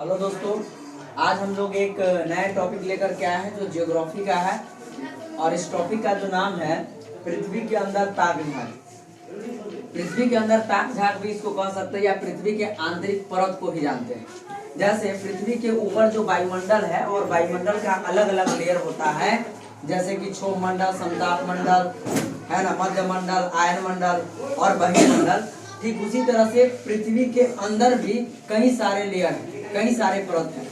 Hello दोस्तों, आज हम लोग एक नया टॉपिक लेकर के आए हैं जो ज्योग्राफी का है। और इस टॉपिक का जो नाम है पृथ्वी के अंदर ताक झाग। पृथ्वी के अंदर ताक झाग भी इसको कह सकते हैं या पृथ्वी के आंतरिक परत को भी जानते हैं। जैसे पृथ्वी के ऊपर जो वायुमंडल है और वायुमंडल का अलग अलग लेयर होता है, जैसे कि क्षोभ मंडल, समताप मंडल है ना, मध्य मंडल, आयन मंडल और बहिर्मंडल। ठीक उसी तरह से पृथ्वी के अंदर भी कई सारे लेयर, कई सारे परत हैं।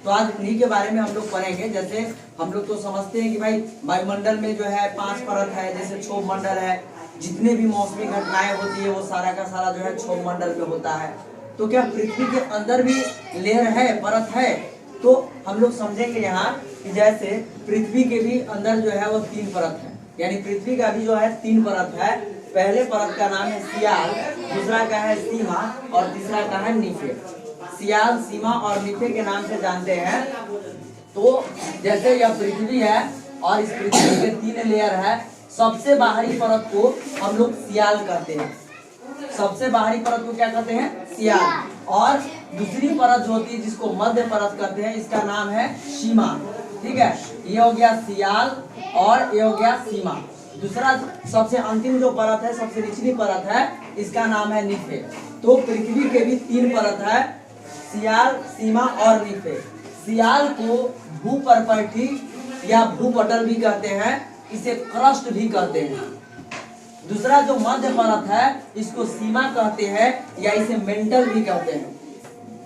तो आज उन्हीं के बारे में हम लोग पढ़ेंगे। जैसे हम लोग तो समझते हैं कि भाई वायुमंडल में जो है 5 परत है, जैसे क्षोभ मंडल है, जितने भी मौसमी घटनाएं होती है वो सारा का सारा जो है क्षोभ मंडल में होता है। तो क्या पृथ्वी के अंदर भी लेयर है, परत है? तो हम लोग समझेंगे यहाँ कि जैसे पृथ्वी के भी अंदर जो है वो 3 परत है, यानी पृथ्वी का भी जो है 3 परत है। पहले परत का नाम है सियाल, दूसरा का है सीमा और तीसरा का है नीफे। सियाल, सीमा और नीफे के नाम से जानते हैं। तो जैसे यह पृथ्वी है और इस पृथ्वी के 3 लेयर है। सबसे बाहरी परत को हम लोग सियाल कहते हैं। सबसे बाहरी परत को क्या कहते हैं? सियाल। और दूसरी परत जो होती है जिसको मध्य परत कहते हैं, इसका नाम है सीमा। ठीक है, ये हो गया सियाल और ये हो गया सीमा। दूसरा सबसे अंतिम जो परत है, सबसे निचली परत है, इसका नाम है नीफे। तो पृथ्वी के भी 3 परत है, सियाल, सीमा और नीफे। सियाल को भूपर्पटी या भूपटल भी कहते हैं, इसे क्रस्ट भी कहते हैं। दूसरा जो मध्य परत है इसको सीमा कहते हैं या इसे मेंटल भी कहते हैं।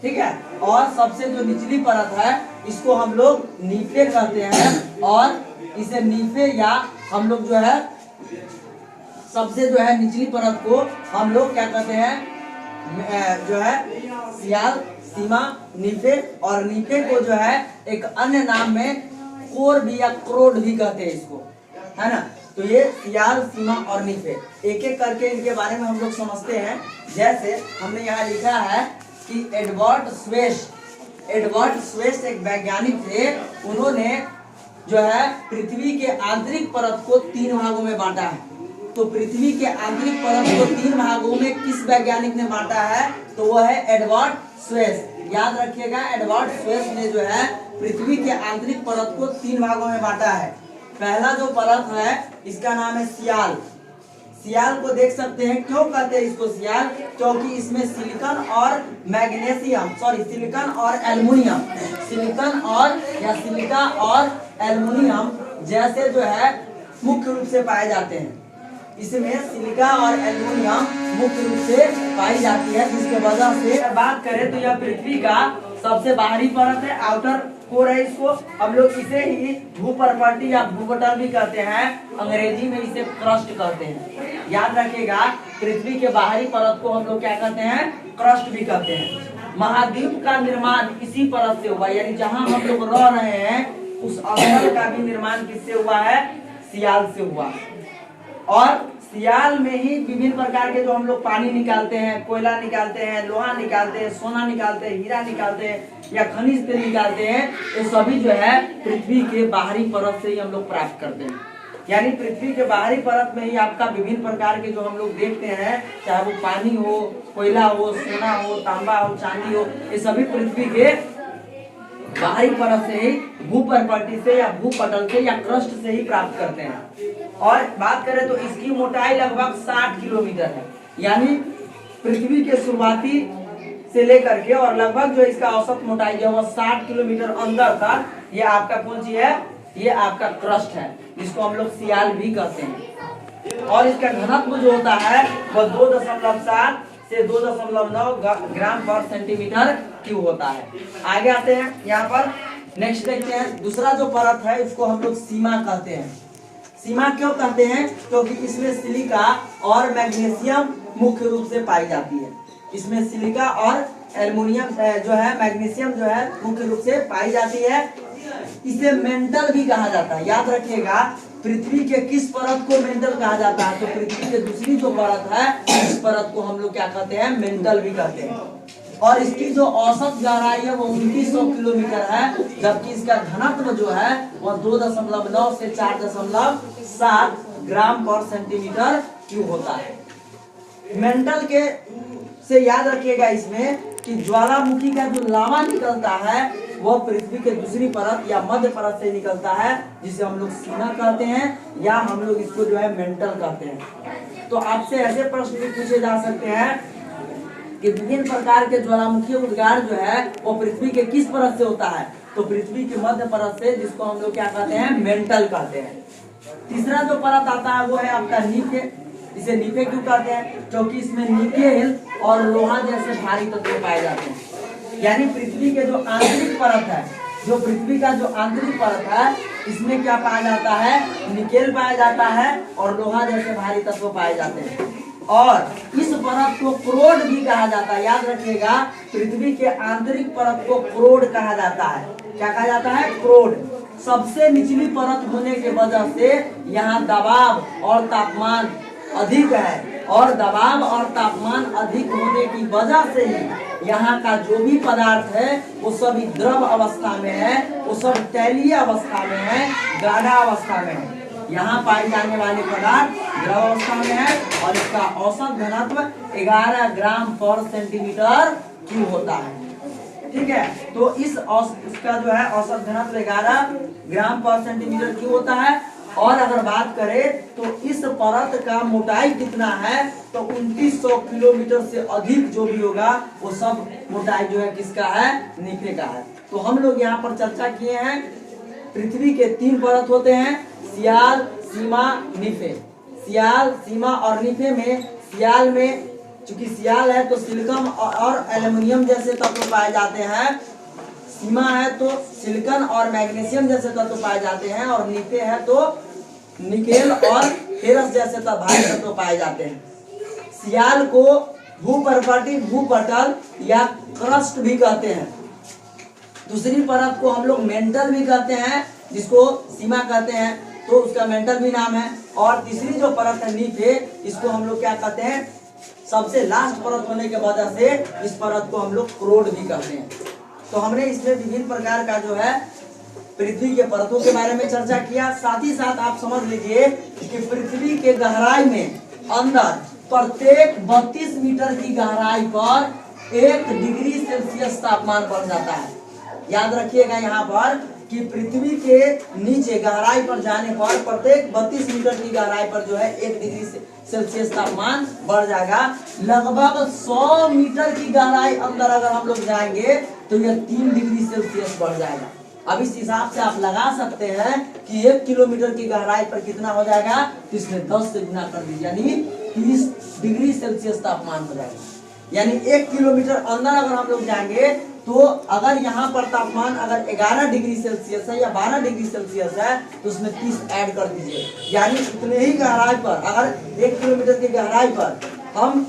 ठीक है, और सबसे जो निचली परत है इसको हम लोग नीफे कहते हैं और इसे नीफे या हम लोग जो है सबसे जो है निचली परत को हम लोग क्या कहते हैं, जो है सियाल, सीमा, नीफे। और नीफे को जो है एक अन्य नाम में कोर भी या क्रोड भी कहते हैं इसको, है ना। तो ये सियाल, सीमा और नीफे, एक एक करके इनके बारे में हम लोग समझते हैं। जैसे हमने यहाँ लिखा है कि एडवर्ड स्वेस्ट एक वैज्ञानिक थे। उन्होंने जो है पृथ्वी के आंतरिक परत को 3 भागों में बांटा है। तो पृथ्वी के आंतरिक परत को 3 भागों में किस वैज्ञानिक ने बांटा है? तो वह है एडवर्ड स्वेस्ट। याद रखिएगा, एडवर्ड स्वेस्ट ने जो है पृथ्वी के आंतरिक परत को 3 भागों में बांटा है। पहला जो परत है इसका नाम है सियाल। सियाल को देख सकते हैं, क्यों कहते हैं इसको सियाल? क्योंकि इसमें सिलिकॉन और मैग्नीशियम, सिलिकॉन और एल्युमिनियम, सिलिकॉन और या सिलिका और एल्युमिनियम जैसे जो है मुख्य रूप से पाए जाते हैं। इसमें सिलिका और एल्युमिनियम मुख्य रूप से पाई जाती है, जिसके वजह से बात करें तो यह पृथ्वी का सबसे बाहरी परत है, आउटर कोर है। इसको हम लोग इसे ही भूपर्पटी या भूपटल भी कहते हैं, अंग्रेजी में इसे क्रस्ट कहते हैं। याद रखिएगा, पृथ्वी के बाहरी परत को हम लोग क्या कहते हैं? क्रस्ट भी कहते हैं। महाद्वीप का निर्माण इसी परत से हुआ, यानी जहां हम लोग रह रहे हैं उस स्थल का भी निर्माण किससे हुआ है? सियाल से हुआ। और सियाल में ही विभिन्न प्रकार के जो हम लोग पानी निकालते हैं, कोयला निकालते हैं, लोहा निकालते हैं, सोना निकालते हैं, हीरा निकालते हैं या खनिज तेल निकालते हैं, ये सभी जो है पृथ्वी के बाहरी परत से ही हम लोग प्राप्त करते हैं। यानी पृथ्वी के बाहरी परत में ही आपका विभिन्न प्रकार के जो हम लोग देखते हैं, चाहे वो पानी हो, कोयला हो, सोना हो, तांबा हो, चांदी हो, ये सभी पृथ्वी के बाहरी परत से ही, भूपर्पटी से या भूपटल से या क्रस्ट से ही प्राप्त करते हैं। और बात करें तो इसकी मोटाई लगभग 60 किलोमीटर है, यानी पृथ्वी के शुरुआती से लेकर के और लगभग जो इसका औसत मोटाई है वो 60 किलोमीटर अंदर तक ये आपका कौन सी है? ये आपका क्रस्ट है, जिसको हम लोग सियाल भी कहते हैं। और इसका घनत्व जो होता है वह 2.7 से 2.9 ग्राम पर सेंटीमीटर क्यूब होता है। आगे आते हैं, यहाँ पर नेक्स्ट देखते हैं। दूसरा जो परत है इसको हम लोग सीमा कहते हैं। सीमा क्यों कहते हैं? क्योंकि इसमें सिलिका और मैग्नीशियम मुख्य रूप से पाई जाती है। इसमें सिलिका और एल्युमिनियम जो है, मैग्नीशियम जो है मुख्य रूप से पाई जाती है। इसे मेंटल भी कहा जाता है। याद रखिएगा, पृथ्वी के किस परत को मेंटल कहा जाता है? तो पृथ्वी के दूसरी जो परत है इस परत को हम लोग क्या कहते हैं? मेंटल भी कहते हैं। और इसकी जो औसत गहराई है वो 2900 किलोमीटर है, जबकि इसका घनत्व जो है वो 2.9 से 4.7 ग्राम पर सेंटीमीटर क्यूब होता है। मेंटल के से याद रखिएगा इसमें कि ज्वालामुखी का जो लावा निकलता है वह पृथ्वी के दूसरी परत या मध्य परत से निकलता है, जिसे हम लोग सीमा कहते हैं या हम लोग इसको जो है मेंटल कहते हैं। तो आपसे ऐसे प्रश्न भी पूछे जा सकते हैं कि विभिन्न प्रकार के ज्वालामुखी उद्गार जो है वो पृथ्वी के किस परत से होता है, तो पृथ्वी की मध्य परत से, जिसको हम लोग क्या कहते हैं, मेंटल कहते हैं। तीसरा जो परत आता है वो है आपका नीफे। इसे नीफे क्यों कहते हैं, क्योंकि इसमें निकेल और लोहा जैसे भारी तत्व पाए जाते हैं। यानी पृथ्वी के जो आंतरिक परत है, जो पृथ्वी का जो आंतरिक परत है, इसमें क्या पाया जाता है, निकेल पाया जाता है और लोहा जैसे भारी तत्व पाए जाते हैं। और इस परत को क्रोड भी कहा जाता है। याद रखिएगा, पृथ्वी के आंतरिक परत को क्रोड कहा जाता है। क्या कहा जाता है, क्रोड। सबसे निचली परत होने के वजह से यहाँ दबाव और तापमान अधिक है, और दबाव और तापमान अधिक होने की वजह से ही यहाँ का जो भी पदार्थ है वो सभी द्रव अवस्था में है, वो सब तैलीय अवस्था में है, गाढ़ा अवस्था में है। यहाँ पाए जाने वाले पदार्थ द्रव अवस्था में है और इसका औसत घनत्व 11 ग्राम पर सेंटीमीटर क्यूब होता है। ठीक है, तो इसका जो है औसत घनत्व 11 ग्राम पर सेंटीमीटर क्यूब होता है। और अगर बात करें तो इस परत का मोटाई कितना है, तो 2900 किलोमीटर से अधिक जो भी होगा वो सब मोटाई जो है किसका है, नीफे का है। तो हम लोग यहाँ पर चर्चा किए हैं, पृथ्वी के 3 परत होते हैं, सियाल, सीमा, नीफे। सियाल, सीमा और नीफे में, सियाल में चूंकि सियाल है तो सिलिकॉन और एल्युमिनियम जैसे तत्व पाए जाते हैं, सीमा है तो सिलिकॉन और मैग्नीशियम जैसे तत्व पाए जाते हैं, और नीफे है तो निकेल और फेरस जैसे भारी तत्व पाए जाते हैं। सियाल को भूपर्वतीय भूपटल या क्रस्ट भी कहते हैं। दूसरी परत को हम लोग मेंटल भी कहते हैं, जिसको सीमा कहते हैं, तो उसका मेंटल भी नाम है। और तीसरी जो परत है नीफे, इसको हम लोग क्या कहते हैं, सबसे लास्ट परत होने के वजह से इस परत को हम लोग क्रोड भी कहते हैं। तो हमने इसमें विभिन्न प्रकार का जो है पृथ्वी के परतों के बारे में चर्चा किया। साथ ही साथ आप समझ लीजिए कि पृथ्वी के गहराई में अंदर प्रत्येक 32 मीटर की गहराई पर 1 डिग्री सेल्सियस तापमान बढ़ जाता है। याद रखिएगा यहाँ पर कि पृथ्वी के नीचे गहराई पर जाने पर प्रत्येक 32 मीटर की गहराई पर जो है 1 डिग्री सेल्सियस तापमान बढ़ जाएगा। लगभग 100 मीटर की गहराई अंदर अगर हम लोग जाएंगे तो यह 3 डिग्री सेल्सियस बढ़ जाएगा। अब इस हिसाब से आप लगा सकते हैं कि 1 किलोमीटर की गहराई पर कितना हो जाएगा, तो इसमें 10 से गुना कर दीजिए, यानी 30 डिग्री सेल्सियस तापमान हो जाएगा। यानी 1 किलोमीटर अंदर अगर हम लोग जाएंगे तो अगर यहाँ पर तापमान अगर 11 डिग्री सेल्सियस है या 12 डिग्री सेल्सियस है तो उसमें 30 ऐड कर दीजिए, यानी इतने ही गहराई पर, अगर 1 किलोमीटर की गहराई पर हम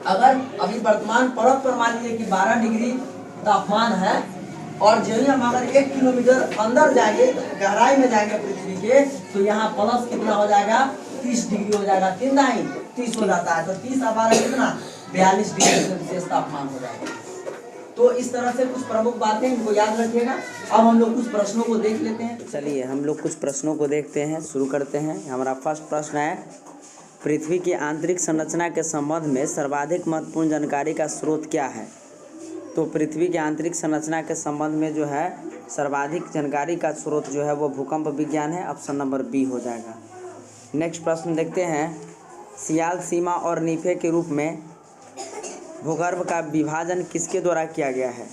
अगर अभी वर्तमान परत पर मान लीजिए कि 12 डिग्री तापमान है, और जो ही हम अगर 1 किलोमीटर अंदर जाएंगे, गहराई में जाएंगे पृथ्वी के, तो यहाँ प्लस कितना हो जाएगा, 30 डिग्री हो जाएगा। 30 हो जाता है, तो 30 12 कितना, 42 डिग्री सेल्सियस तापमान हो जाएगा। तो इस तरह से कुछ प्रमुख बातें इनको याद रखिएगा। अब हम लोग कुछ प्रश्नों को देख लेते हैं। चलिए हम लोग कुछ प्रश्नों को देखते हैं, शुरू करते हैं। हमारा फर्स्ट प्रश्न है, पृथ्वी की आंतरिक संरचना के संबंध में सर्वाधिक महत्वपूर्ण जानकारी का स्रोत क्या है। तो पृथ्वी की आंतरिक संरचना के संबंध में जो है सर्वाधिक जानकारी का स्रोत जो है वो भूकंप विज्ञान है। ऑप्शन नंबर बी हो जाएगा। नेक्स्ट प्रश्न देखते हैं, सियाल, सीमा और नीफे के रूप में भूगर्भ का विभाजन किसके द्वारा किया गया है।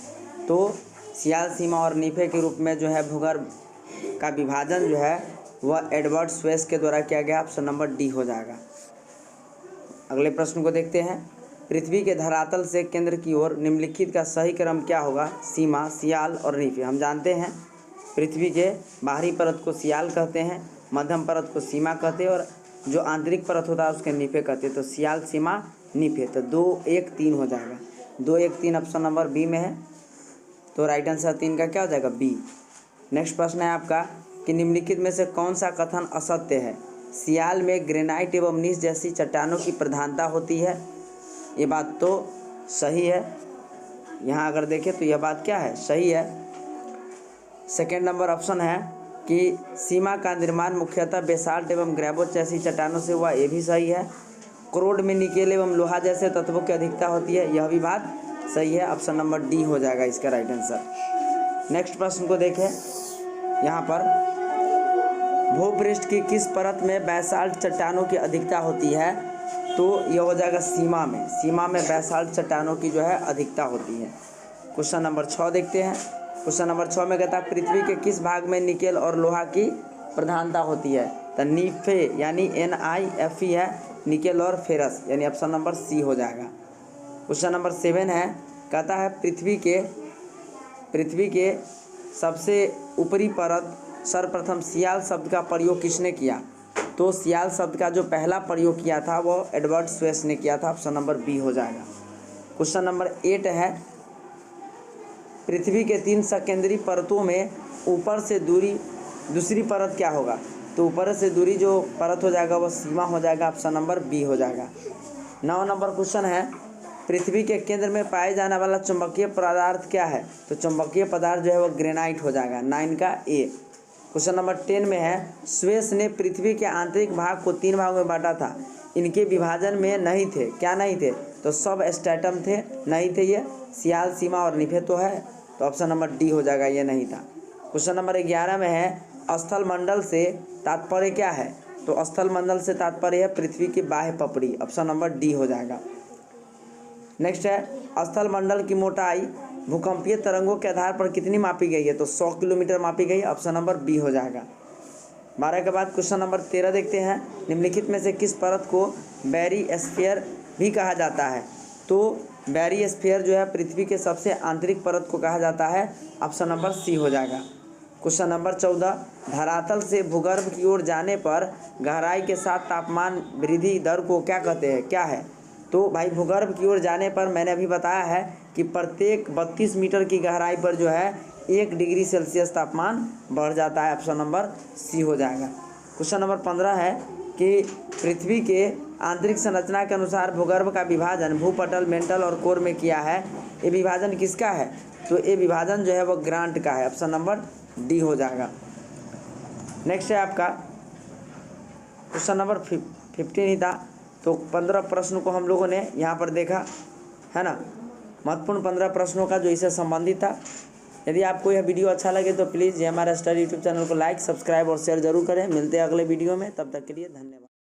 तो सियाल, सीमा और नीफे के रूप में जो है भूगर्भ का विभाजन जो है वह एडवर्ड स्वेस के द्वारा किया गया। ऑप्शन नंबर डी हो जाएगा। अगले प्रश्न को देखते हैं, पृथ्वी के धरातल से केंद्र की ओर निम्नलिखित का सही क्रम क्या होगा। सीमा, सियाल और नीफे। हम जानते हैं पृथ्वी के बाहरी परत को सियाल कहते हैं, मध्यम परत को सीमा कहते हैं, और जो आंतरिक परत होता है उसके नीफे कहते हैं। तो सियाल, सीमा, नीफे। तो 2 1 3 हो जाएगा। 2 1 3 ऑप्शन नंबर बी में है, तो राइट आंसर 3 का क्या हो जाएगा, बी। नेक्स्ट प्रश्न है आपका कि निम्नलिखित में से कौन सा कथन असत्य है। सियाल में ग्रेनाइट एवं नीस जैसी चट्टानों की प्रधानता होती है। ये बात तो सही है। यहाँ अगर देखें तो यह बात क्या है, सही है। सेकेंड नंबर ऑप्शन है कि सीमा का निर्माण मुख्यतः बेसाल्ट एवं ग्रेवोट जैसी चट्टानों से हुआ। ये भी सही है। क्रोड में निकेल एवं लोहा जैसे तत्वों की अधिकता होती है। यह भी बात सही है, ऑप्शन नंबर डी हो जाएगा इसका राइट आंसर। नेक्स्ट प्रश्न को देखें, यहाँ पर भूपृष्ठ की किस परत में बैसाल्ट चट्टानों की अधिकता होती है? तो यह हो जाएगा सीमा में। सीमा में बैसाल्ट चट्टानों की जो है अधिकता होती है। क्वेश्चन नंबर 6 देखते हैं। क्वेश्चन नंबर 6 में कहता है पृथ्वी के किस भाग में निकेल और लोहा की प्रधानता होती है? तो नीफे यानी NiFe है, निकेल और फेरस यानी ऑप्शन नंबर सी हो जाएगा। क्वेश्चन नंबर 7 है, कहता है पृथ्वी के सबसे ऊपरी परत सर्वप्रथम सियाल शब्द का प्रयोग किसने किया? तो सियाल शब्द का जो पहला प्रयोग किया था वो एडवर्ड स्वेस ने किया था, ऑप्शन नंबर बी हो जाएगा। क्वेश्चन नंबर 8 है, पृथ्वी के 3 सकेंद्री परतों में ऊपर से दूसरी परत क्या होगा? तो ऊपर से दूरी जो परत हो जाएगा वो सीमा हो जाएगा, ऑप्शन नंबर बी हो जाएगा। 9 नंबर क्वेश्चन है, पृथ्वी के केंद्र में पाए जाने वाला चुंबकीय पदार्थ क्या है? तो चुंबकीय पदार्थ जो है वो ग्रेनाइट हो जाएगा, 9 का ए। क्वेश्चन नंबर 10 में है, स्वेस ने पृथ्वी के आंतरिक भाग को 3 भागों में बांटा था, इनके विभाजन में नहीं थे, क्या नहीं थे? तो सब स्ट्रैटम थे, नहीं थे ये, सियाल, सीमा और निफे तो है, तो ऑप्शन नंबर डी हो जाएगा, ये नहीं था। क्वेश्चन नंबर 11 में है, स्थल मंडल से तात्पर्य क्या है? तो स्थल मंडल से तात्पर्य है पृथ्वी की बाह्य पपड़ी, ऑप्शन नंबर डी हो जाएगा। नेक्स्ट है, स्थल मंडल की मोटाई भूकंपीय तरंगों के आधार पर कितनी मापी गई है? तो 100 किलोमीटर मापी गई, ऑप्शन नंबर बी हो जाएगा। 12 के बाद क्वेश्चन नंबर 13 देखते हैं, निम्नलिखित में से किस परत को बैरिस्फीयर भी कहा जाता है? तो बैरिस्फीयर जो है पृथ्वी के सबसे आंतरिक परत को कहा जाता है, ऑप्शन नंबर सी हो जाएगा। क्वेश्चन नंबर 14, धरातल से भूगर्भ की ओर जाने पर गहराई के साथ तापमान वृद्धि दर को क्या कहते हैं, क्या है? तो भाई भूगर्भ की ओर जाने पर मैंने अभी बताया है कि प्रत्येक 32 मीटर की गहराई पर जो है 1 डिग्री सेल्सियस तापमान बढ़ जाता है, ऑप्शन नंबर सी हो जाएगा। क्वेश्चन नंबर 15 है कि पृथ्वी के आंतरिक संरचना के अनुसार भूगर्भ का विभाजन भूपटल, मेंटल और कोर में किया है, ये विभाजन किसका है? तो ये विभाजन जो है वो ग्रांट का है, ऑप्शन नंबर डी हो जाएगा। नेक्स्ट है आपका क्वेश्चन नंबर 15 ही था, तो 15 प्रश्नों को हम लोगों ने यहाँ पर देखा है ना, महत्वपूर्ण 15 प्रश्नों का जो इससे संबंधित था। यदि आपको यह वीडियो अच्छा लगे तो प्लीज़ ये हमारा स्टडी यूट्यूब चैनल को लाइक, सब्सक्राइब और शेयर जरूर करें। मिलते हैं अगले वीडियो में, तब तक के लिए धन्यवाद।